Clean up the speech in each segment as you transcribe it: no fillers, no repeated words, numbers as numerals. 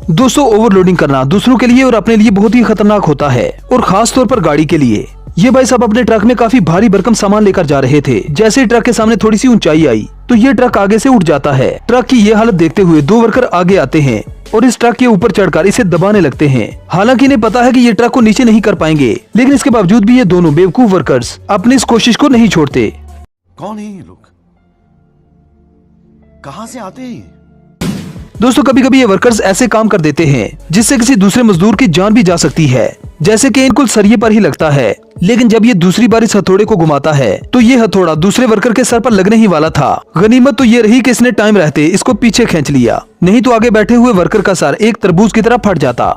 दोस्तों, ओवरलोडिंग करना दूसरों के लिए और अपने लिए बहुत ही खतरनाक होता है, और खास तौर पर गाड़ी के लिए। ये भाई साहब अपने ट्रक में काफी भारी भरकम सामान लेकर जा रहे थे। जैसे ही ट्रक के सामने थोड़ी सी ऊंचाई आई तो ये ट्रक आगे से उठ जाता है। ट्रक की ये हालत देखते हुए 2 वर्कर आगे आते हैं और इस ट्रक के ऊपर चढ़कर इसे दबाने लगते हैं। हालांकि इन्हें पता है कि ये ट्रक को नीचे नहीं कर पाएंगे, लेकिन इसके बावजूद भी ये दोनों बेवकूफ वर्कर्स अपनी इस कोशिश को नहीं छोड़ते। कौन है ये लोग? कहां से आते हैं? दोस्तों, कभी कभी ये वर्कर्स ऐसे काम कर देते हैं जिससे किसी दूसरे मजदूर की जान भी जा सकती है। जैसे कि इनको सरिये पर ही लगता है, लेकिन जब ये दूसरी बार इस हथौड़े को घुमाता है तो ये हथौड़ा दूसरे वर्कर के सर पर लगने ही वाला था। गनीमत तो ये रही कि इसने टाइम रहते इसको पीछे खींच लिया, नहीं तो आगे बैठे हुए वर्कर का सर एक तरबूज की तरह फट जाता।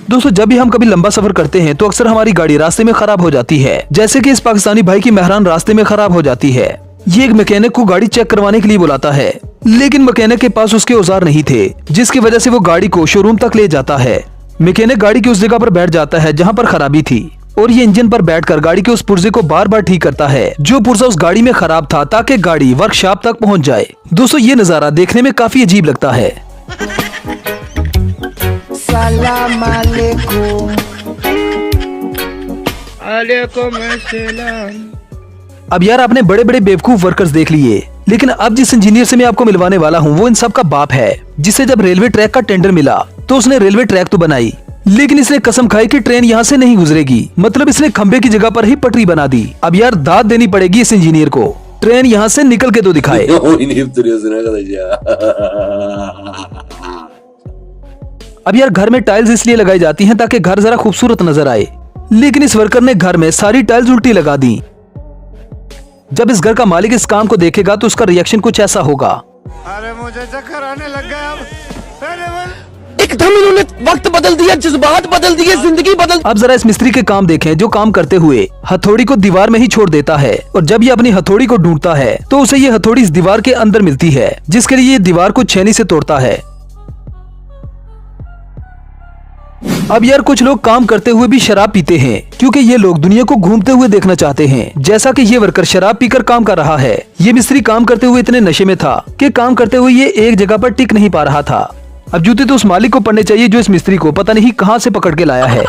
दोस्तों, जब भी हम कभी लंबा सफर करते हैं तो अक्सर हमारी गाड़ी रास्ते में खराब हो जाती है। जैसे कि इस पाकिस्तानी भाई की मेहरान रास्ते में खराब हो जाती है। ये एक मैकेनिक को गाड़ी चेक करवाने के लिए बुलाता है, लेकिन मैकेनिक के पास उसके औजार नहीं थे, जिसकी वजह से वो गाड़ी को शोरूम तक ले जाता है। मैकेनिक गाड़ी की उस जगह पर बैठ जाता है जहाँ पर खराबी थी, और ये इंजन पर बैठकर गाड़ी के उस पुर्जे को बार बार ठीक करता है जो पुर्जा उस गाड़ी में खराब था, ताकि गाड़ी वर्कशॉप तक पहुँच जाए। दोस्तों, ये नजारा देखने में काफी अजीब लगता है। सलाम अलैकुम। अब यार, आपने बड़े बड़े बेवकूफ वर्कर्स देख लिए, लेकिन अब जिस इंजीनियर से मैं आपको मिलवाने वाला हूँ वो इन सब का बाप है, जिसे जब रेलवे ट्रैक का टेंडर मिला तो उसने रेलवे ट्रैक तो बनाई, लेकिन इसने कसम खाई कि ट्रेन यहाँ से नहीं गुजरेगी। मतलब इसने खंबे की जगह पर ही पटरी बना दी। अब यार, दाद देनी पड़ेगी इस इंजीनियर को। ट्रेन यहाँ से निकल के तो दिखाए। अब यार, घर में टाइल्स इसलिए लगाई जाती हैं ताकि घर जरा खूबसूरत नजर आए, लेकिन इस वर्कर ने घर में सारी टाइल्स उल्टी लगा दी। जब इस घर का मालिक इस काम को देखेगा तो उसका रिएक्शन कुछ ऐसा होगा। अरे मुझे चक्कर आने लग गया अब। एकदम इन्होंने वक्त बदल दिया, जज्बात बदल दिए, जिंदगी बदल। अब जरा इस मिस्त्री के काम देखें, जो काम करते हुए हथौड़ी को दीवार में ही छोड़ देता है, और जब ये अपनी हथौड़ी को ढूंढता है तो उसे ये हथौड़ी इस दीवार के अंदर मिलती है, जिसके लिए ये दीवार को छेनी से तोड़ता है। अब यार, कुछ लोग काम करते हुए भी शराब पीते हैं, क्योंकि ये लोग दुनिया को घूमते हुए देखना चाहते हैं, जैसा कि ये वर्कर शराब पीकर काम कर रहा है। ये मिस्त्री काम करते हुए इतने नशे में था कि काम करते हुए ये एक जगह पर टिक नहीं पा रहा था। अब जूते तो उस मालिक को पड़ने चाहिए जो इस मिस्त्री को पता नहीं कहां से पकड़ के लाया है।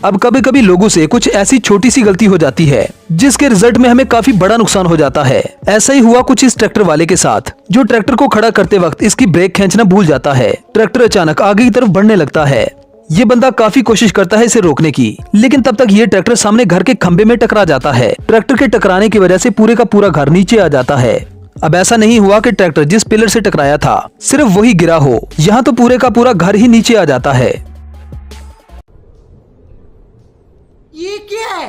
अब कभी कभी लोगों से कुछ ऐसी छोटी सी गलती हो जाती है जिसके रिजल्ट में हमें काफी बड़ा नुकसान हो जाता है। ऐसा ही हुआ कुछ इस ट्रैक्टर वाले के साथ, जो ट्रैक्टर को खड़ा करते वक्त इसकी ब्रेक खींचना भूल जाता है। ट्रैक्टर अचानक आगे की तरफ बढ़ने लगता है। ये बंदा काफी कोशिश करता है इसे रोकने की, लेकिन तब तक ये ट्रैक्टर सामने घर के खंबे में टकरा जाता है। ट्रैक्टर के टकराने की वजह से पूरे का पूरा घर नीचे आ जाता है। अब ऐसा नहीं हुआ कि ट्रैक्टर जिस पिलर से टकराया था सिर्फ वही गिरा हो, यहाँ तो पूरे का पूरा घर ही नीचे आ जाता है। ये क्या है?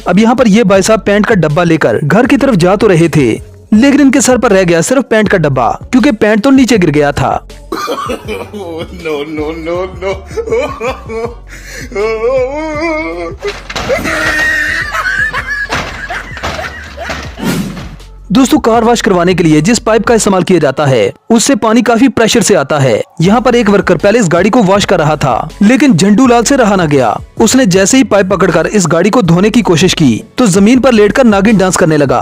अब यहाँ पर ये भाई साहब पैंट का डब्बा लेकर घर की तरफ जा तो रहे थे, लेकिन इनके सर पर रह गया सिर्फ पैंट का डब्बा, क्योंकि पैंट तो नीचे गिर गया था। No no no no. दोस्तों, कार वॉश करवाने के लिए जिस पाइप का इस्तेमाल किया जाता है उससे पानी काफी प्रेशर से आता है। यहाँ पर एक वर्कर पहले इस गाड़ी को वॉश कर रहा था, लेकिन झंडू लाल से रहा न गया। उसने जैसे ही पाइप पकड़कर इस गाड़ी को धोने की कोशिश की तो जमीन पर लेटकर नागिन डांस करने लगा।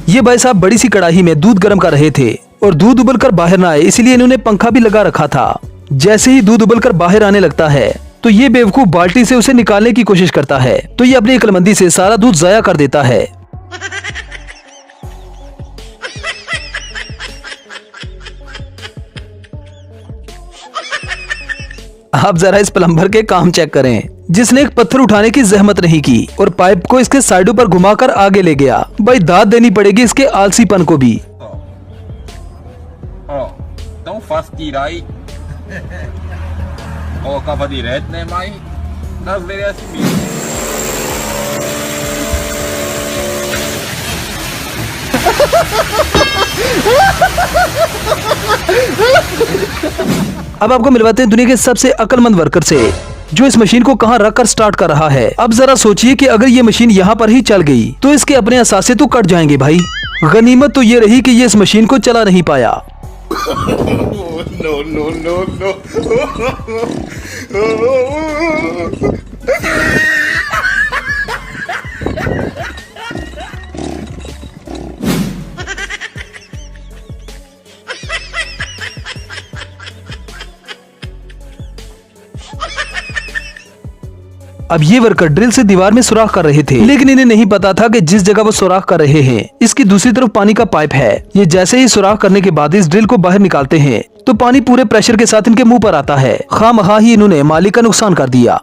ये भाई साहब बड़ी सी कड़ाही में दूध गर्म कर रहे थे, और दूध उबलकर बाहर न आए इसलिए इन्होंने पंखा भी लगा रखा था। जैसे ही दूध उबलकर बाहर आने लगता है तो ये बेवकूफ बाल्टी से उसे निकालने की कोशिश करता है, तो ये अपनी अक्लमंदी से सारा दूध जाया कर देता है। आप जरा इस प्लम्बर के काम चेक करें, जिसने एक पत्थर उठाने की जहमत नहीं की और पाइप को इसके साइडों पर घुमाकर आगे ले गया। भाई, दाद देनी पड़ेगी इसके आलसीपन को भी। O ka pa direct na mai nas veria assim. अब आपको मिलवाते हैं दुनिया के सबसे अक्लमंद वर्कर से, जो इस मशीन को कहां रखकर स्टार्ट कर रहा है। अब जरा सोचिए कि अगर ये मशीन यहाँ पर ही चल गई तो इसके अपने असासे तो कट जाएंगे भाई। गनीमत तो ये रही कि ये इस मशीन को चला नहीं पाया। no, no, no, no. अब ये वर्कर ड्रिल से दीवार में सुराख कर रहे थे, लेकिन इन्हें नहीं पता था कि जिस जगह वो सुराख कर रहे हैं इसकी दूसरी तरफ पानी का पाइप है। ये जैसे ही सुराख करने के बाद इस ड्रिल को बाहर निकालते हैं तो पानी पूरे प्रेशर के साथ इनके मुंह पर आता है। खामखा ही इन्होंने मालिक का नुकसान कर दिया।